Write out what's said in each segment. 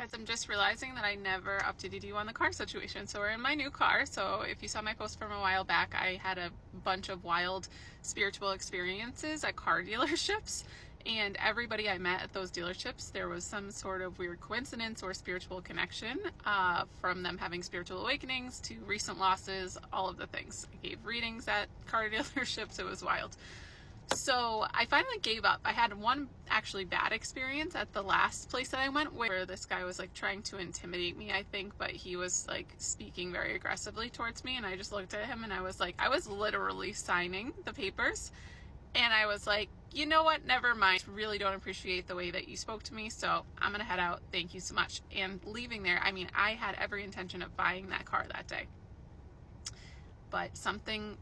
Guys, I'm just realizing that I never updated you on the car situation. So we're in my new car. So if you saw my post from a while back, I had a bunch of wild spiritual experiences at car dealerships. And everybody I met at those dealerships, there was some sort of weird coincidence or spiritual connection, from them having spiritual awakenings to recent losses, all of the things. I gave readings at car dealerships. It was wild. So I finally gave up. I had one actually bad experience at the last place that I went, where this guy was like trying to intimidate me, I think, but he was like speaking very aggressively towards me, and I just looked at him and I was like, I was literally signing the papers, and I was like, you know what, never mind. Really don't appreciate the way that you spoke to me, so I'm gonna head out. Thank you so much. And leaving there, I mean, I had every intention of buying that car that day, but something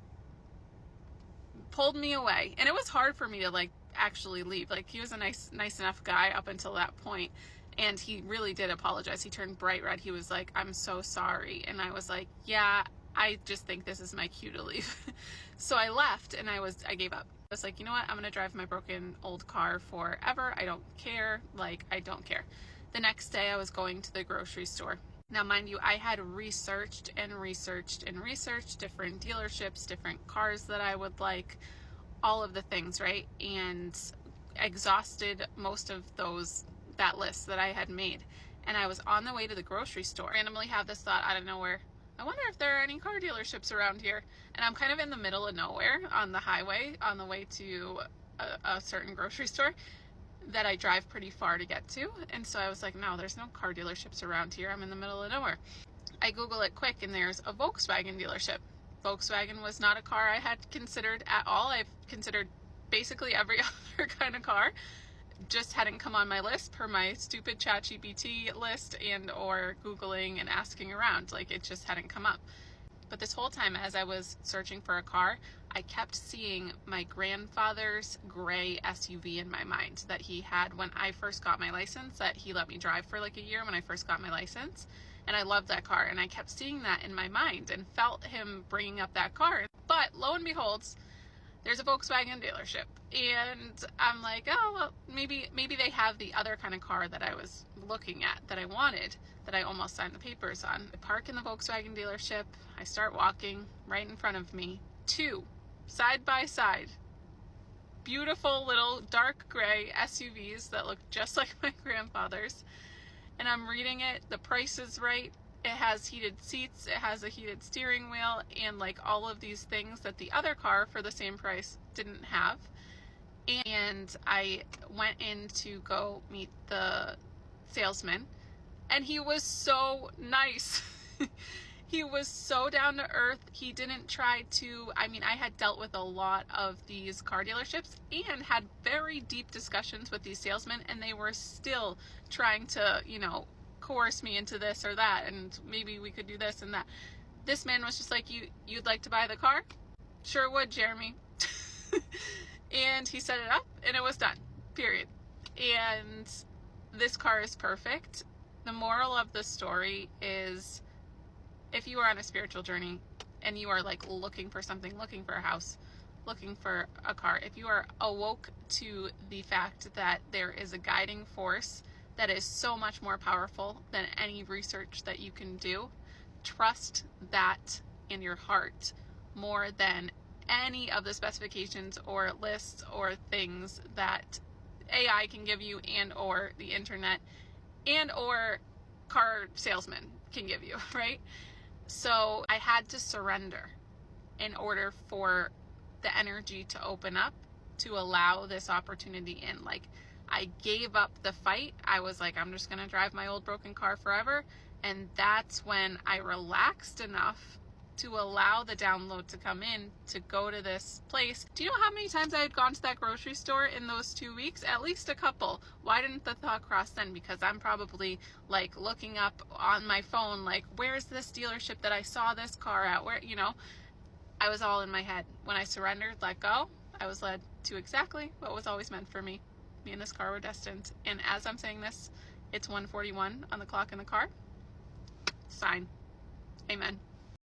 pulled me away, and it was hard for me to like actually leave. Like, he was a nice enough guy up until that point, and he really did apologize. He turned bright red. He was like, I'm so sorry. And I was like, yeah, I just think this is my cue to leave. So I left, and I gave up. I was like, you know what, I'm gonna drive my broken old car forever. I don't care. Like, I don't care. The next day I was going to the grocery store. Now, mind you, I had researched and researched and researched different dealerships, different cars that I would like, all of the things, right? And exhausted most of that list that I had made. And I was on the way to the grocery store. I randomly have this thought out of nowhere. I wonder if there are any car dealerships around here. And I'm kind of in the middle of nowhere on the highway on the way to a certain grocery store that I drive pretty far to get to. And so I was like, no, there's no car dealerships around here. I'm in the middle of nowhere. I Google it quick, and there's a Volkswagen dealership. Volkswagen was not a car I had considered at all. I've considered basically every other kind of car. Just hadn't come on my list per my stupid ChatGPT list and or Googling and asking around. Like, it just hadn't come up. But this whole time, as I was searching for a car, I kept seeing my grandfather's gray SUV in my mind that he had when I first got my license, that he let me drive for like a year when I first got my license. And I loved that car, and I kept seeing that in my mind and felt him bringing up that car. But lo and behold, there's a Volkswagen dealership, and I'm like, oh, well, maybe they have the other kind of car that I was looking at, that I wanted, that I almost signed the papers on. I park in the Volkswagen dealership. I start walking. Right in front of me, two side by side, beautiful little dark gray SUVs that look just like my grandfather's. And I'm reading it. The price is right. It has heated seats, it has a heated steering wheel, and like all of these things that the other car for the same price didn't have. And I went in to go meet the salesman, and he was so nice. He was so down to earth. He didn't try to, I mean, I had dealt with a lot of these car dealerships and had very deep discussions with these salesmen, and they were still trying to, coerce me into this or that, and maybe we could do this and that. This man was just like, you'd like to buy the car? Sure would, Jeremy. And he set it up, and it was done, period. And this car is perfect. The moral of the story is, if you are on a spiritual journey and you are like looking for something, looking for a house, looking for a car, if you are awoke to the fact that there is a guiding force that is so much more powerful than any research that you can do, trust that in your heart more than any of the specifications or lists or things that AI can give you, and or the internet and or car salesmen can give you, right? So I had to surrender in order for the energy to open up to allow this opportunity in. Like, I gave up the fight. I was like, I'm just going to drive my old broken car forever. And that's when I relaxed enough to allow the download to come in, to go to this place. Do you know how many times I had gone to that grocery store in those 2 weeks? At least a couple. Why didn't the thought cross then? Because I'm probably like looking up on my phone, like, where's this dealership that I saw this car at? Where, I was all in my head. When I surrendered, let go, I was led to exactly what was always meant for me. Me and this car were destined. And as I'm saying this, it's 1:41 on the clock in the car. Sign. Amen.